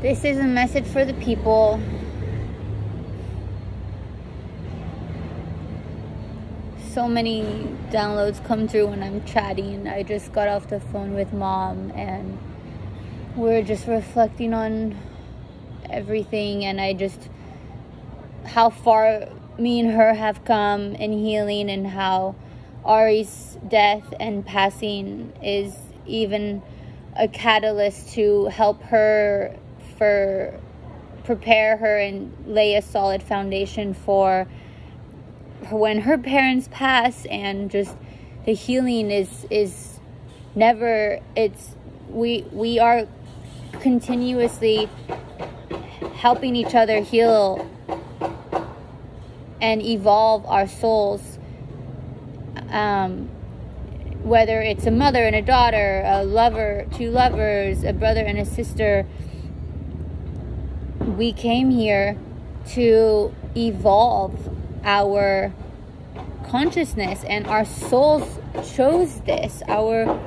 This is a message for the people. So many downloads come through when I'm chatting. I just got off the phone with Mom and we're just reflecting on everything, and how far me and her have come in healing, and how Ari's death and passing is even a catalyst to help her prepare her and lay a solid foundation for when her parents pass. And just the healing is never, we are continuously helping each other heal and evolve our souls, whether it's a mother and a daughter, a lover, two lovers, a brother and a sister. We came here to evolve our consciousness, and our souls chose this. I'm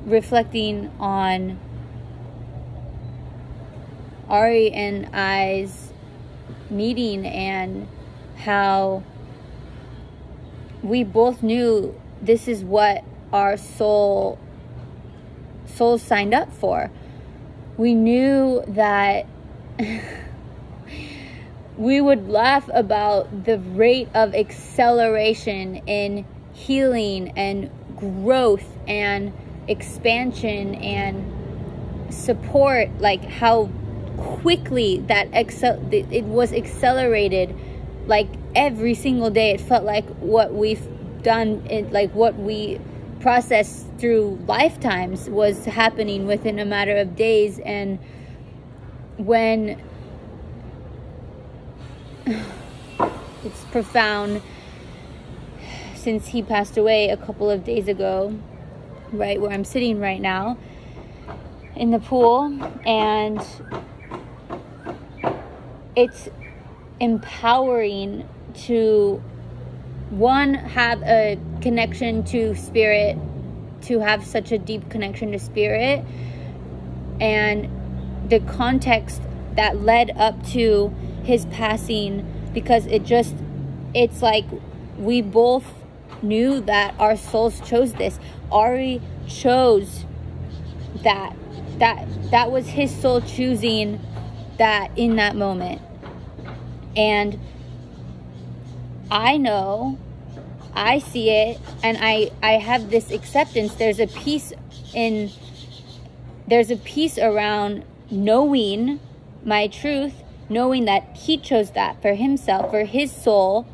reflecting on Ari and I's meeting, and how we both knew this is what our souls signed up for. We knew that we would laugh about the rate of acceleration in healing and growth and expansion and support, like how quickly that it was accelerated. Like every single day it felt like what we've done, like what we processed through lifetimes was happening within a matter of days. And when it's profound, since he passed away a couple of days ago, right where I'm sitting right now in the pool, and it's empowering to, one, have a connection to spirit, to have such a deep connection to spirit, and the context that led up to his passing, because it's like we both knew that our souls chose this. Ari chose that was his soul choosing that in that moment. And I know, I see it, and I have this acceptance. There's a peace around knowing my truth, knowing that he chose that for himself, for his soul,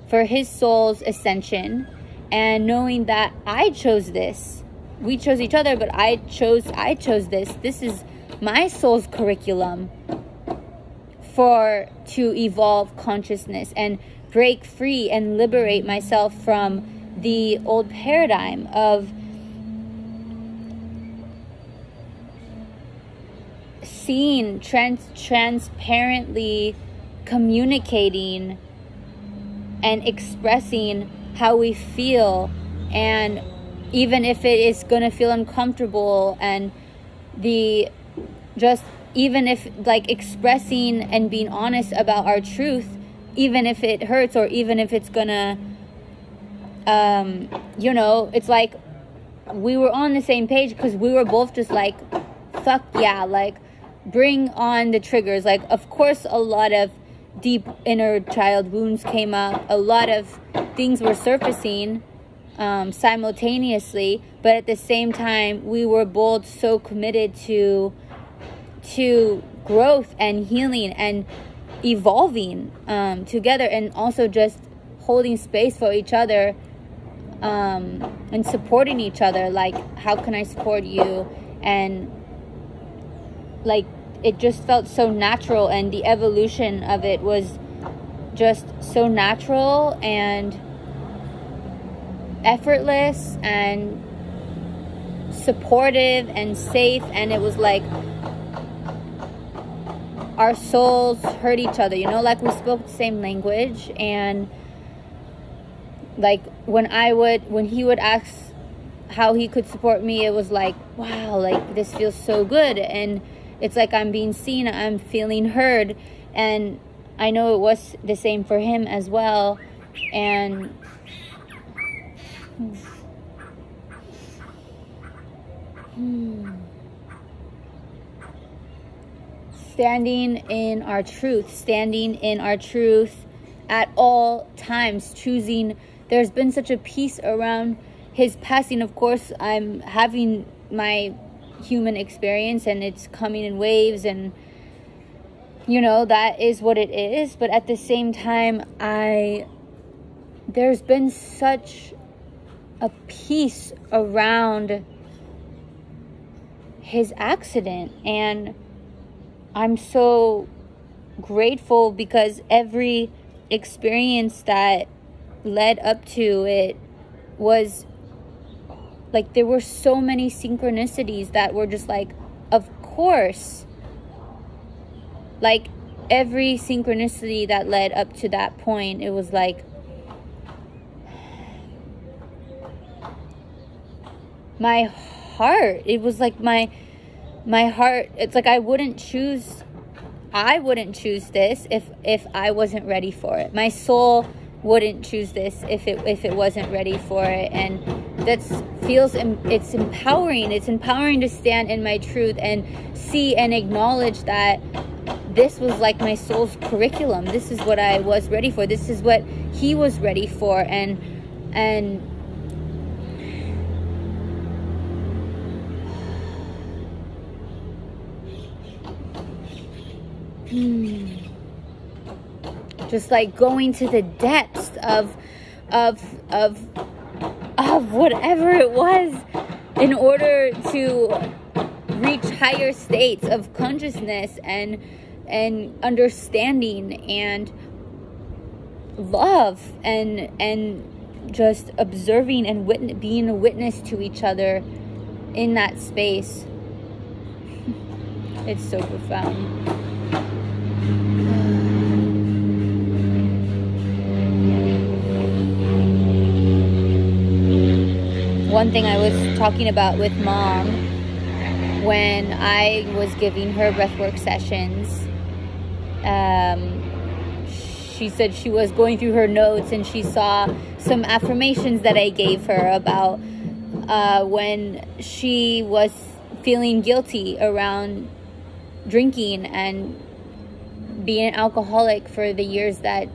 for his soul's ascension, and knowing that I chose this. We chose each other, but I chose this. This is my soul's curriculum to evolve consciousness and break free and liberate myself from the old paradigm of seeing, transparently communicating and expressing how we feel, and even if it is going to feel uncomfortable, and even if, like, expressing and being honest about our truth, even if it hurts, or even if it's gonna it's like we were on the same page, because we were both just like, fuck yeah, like, bring on the triggers. Like, of course, a lot of deep inner child wounds came up, a lot of things were surfacing simultaneously, but at the same time we were both so committed to growth and healing and evolving together, and also just holding space for each other and supporting each other. Like, how can I support you? And like, it just felt so natural, and the evolution of it was just so natural and effortless and supportive and safe. And it was like our souls heard each other, like we spoke the same language. And like when he would ask how he could support me, it was like, wow, like this feels so good. And it's like I'm being seen, I'm feeling heard. And I know it was the same for him as well. And standing in our truth at all times, choosing. There's been such a peace around his passing. Of course, I'm having my human experience and it's coming in waves, and you know, that is what it is. But at the same time, there's been such a peace around his accident, and I'm so grateful because every experience that led up to it was like, there were so many synchronicities that were just like, of course. Like every synchronicity that led up to that point, it was like, my heart, it was like my heart, it's like I wouldn't choose this if I wasn't ready for it. My soul wouldn't choose this if it wasn't ready for it. And it's empowering. It's empowering to stand in my truth and see and acknowledge that this was like my soul's curriculum. This is what I was ready for. This is what he was ready for. And just like going to the depths of whatever it was in order to reach higher states of consciousness and understanding and love and just observing and being a witness to each other in that space. It's so profound. One thing I was talking about with Mom when I was giving her breathwork sessions, she said she was going through her notes and she saw some affirmations that I gave her about when she was feeling guilty around drinking and being an alcoholic for the years that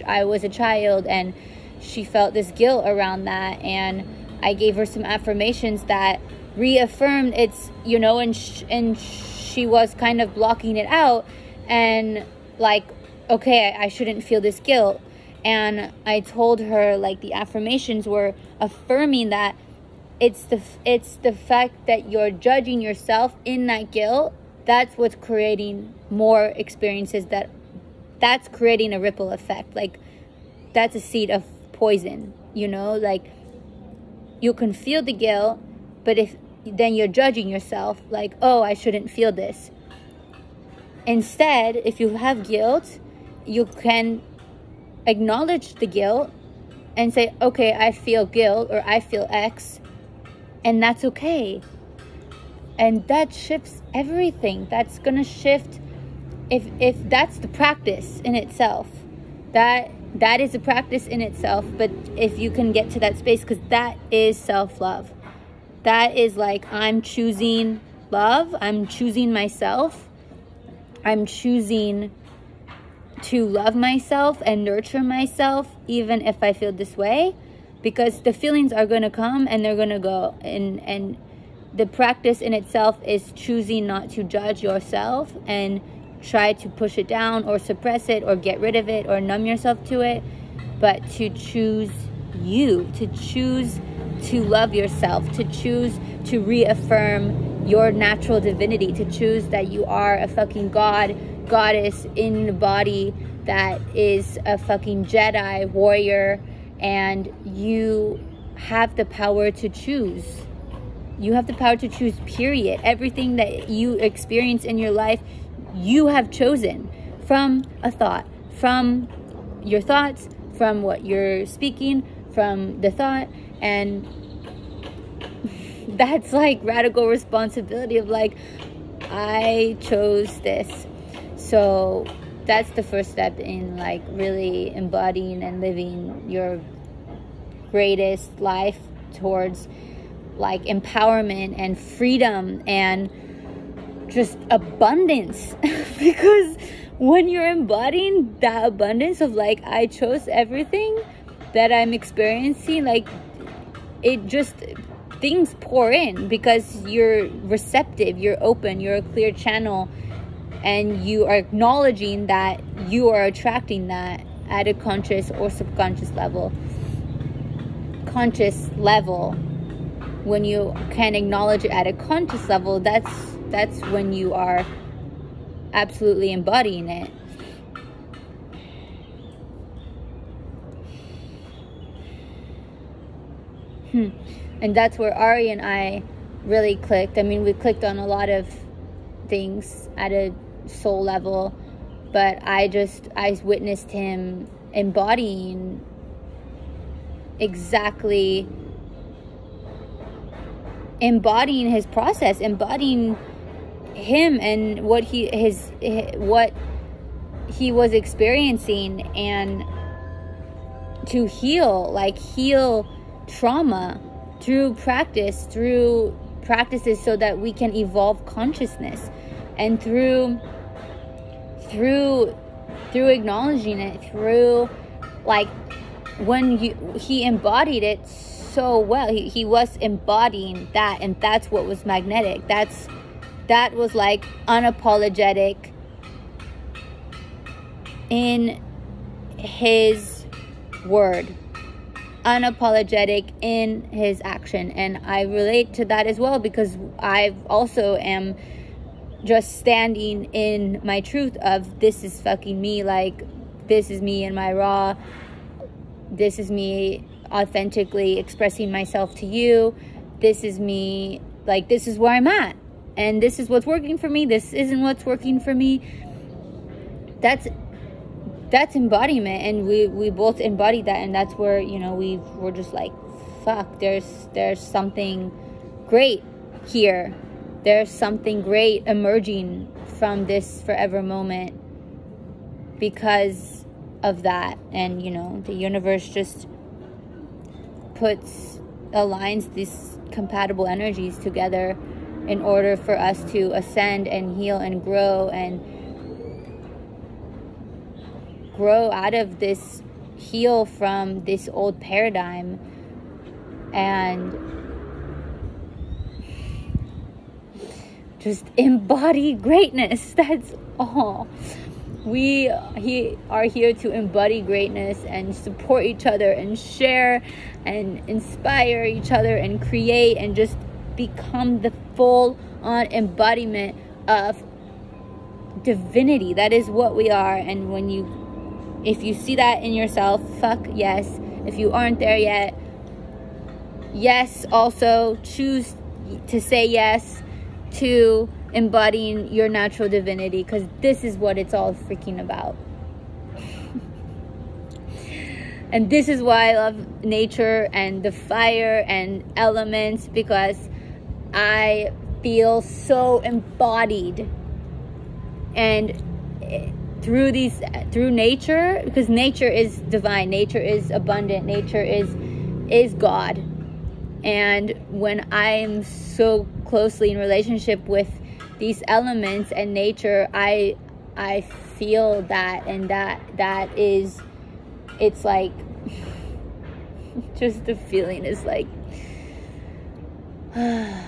I was a child, and she felt this guilt around that. And I gave her some affirmations that reaffirmed it's, you know, and she was kind of blocking it out and like, okay, I shouldn't feel this guilt. And I told her, like, the affirmations were affirming that it's the fact that you're judging yourself in that guilt. That's what's creating more experiences, that's creating a ripple effect. Like, that's a seed of poison, you know, like, you can feel the guilt, but then you're judging yourself like, oh, I shouldn't feel this. Instead, if you have guilt, you can acknowledge the guilt and say, okay, I feel guilt or I feel X, and that's okay. And that shifts everything. That's gonna shift if that's the practice in itself. That is a practice in itself. But if you can get to that space, because that is self-love. That is like, I'm choosing love. I'm choosing myself. I'm choosing to love myself and nurture myself, even if I feel this way, because the feelings are going to come and they're going to go. And the practice in itself is choosing not to judge yourself and try to push it down or suppress it or get rid of it or numb yourself to it, but to choose you, to choose to love yourself, to choose to reaffirm your natural divinity, to choose that you are a fucking goddess in the body that is a fucking Jedi warrior, and you have the power to choose. You have the power to choose, period. Everything that you experience in your life, you have chosen from a thought, from your thoughts, from what you're speaking, from the thought. And that's like radical responsibility of like, I chose this. So that's the first step in like really embodying and living your greatest life towards like empowerment and freedom and just abundance. Because when you're embodying that abundance of like, I chose everything that I'm experiencing, like it just, things pour in because you're receptive, you're open, you're a clear channel, and you are acknowledging that you are attracting that at a conscious or subconscious level. Conscious level, when you can acknowledge it at a conscious level, that's when you are absolutely embodying it. And that's where Ari and I really clicked. I mean, we clicked on a lot of things at a soul level, but I witnessed him embodying exactly, embodying his process, embodying him and what he was experiencing, and to heal trauma through practices so that we can evolve consciousness, and through acknowledging it, through like when he embodied it so well, he was embodying that, and that's what was magnetic. That was like unapologetic in his word, unapologetic in his action. And I relate to that as well, because I also am just standing in my truth of, this is fucking me, like this is me in my raw, this is me authentically expressing myself to you, this is me, like this is where I'm at, and this is what's working for me, this isn't what's working for me. That's embodiment, and we both embody that, and that's where, you know, we're just like, fuck, there's something great here, there's something great emerging from this forever moment because of that. And you know, the universe just aligns these compatible energies together in order for us to ascend and heal and grow out of this, heal from this old paradigm, and just embody greatness. That's all. We are here to embody greatness and support each other and share and inspire each other and create and just become the full-on embodiment of divinity. That is what we are. And if you see that in yourself, fuck yes. If you aren't there yet, yes, also choose to say yes to embodying your natural divinity, because this is what it's all freaking about. And this is why I love nature and the fire and elements, because I feel so embodied. And through nature, because nature is divine, nature is abundant, nature is God. And when I'm so closely in relationship with these elements and nature, I feel that, and that is, it's like just the feeling is like I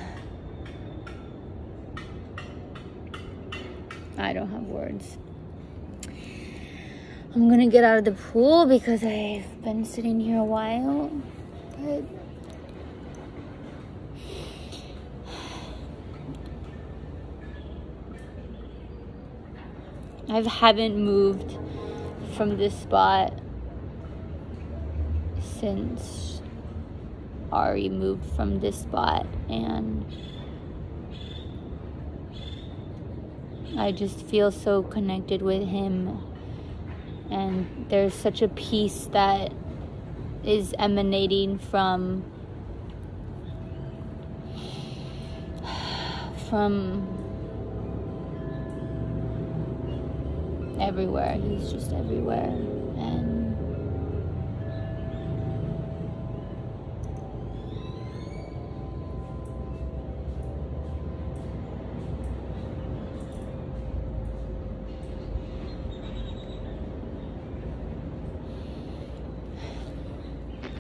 don't have words. I'm gonna get out of the pool because I've been sitting here a while, but I haven't moved from this spot since Ari moved from this spot, and I just feel so connected with him, and there's such a peace that is emanating from Everywhere. He's just everywhere.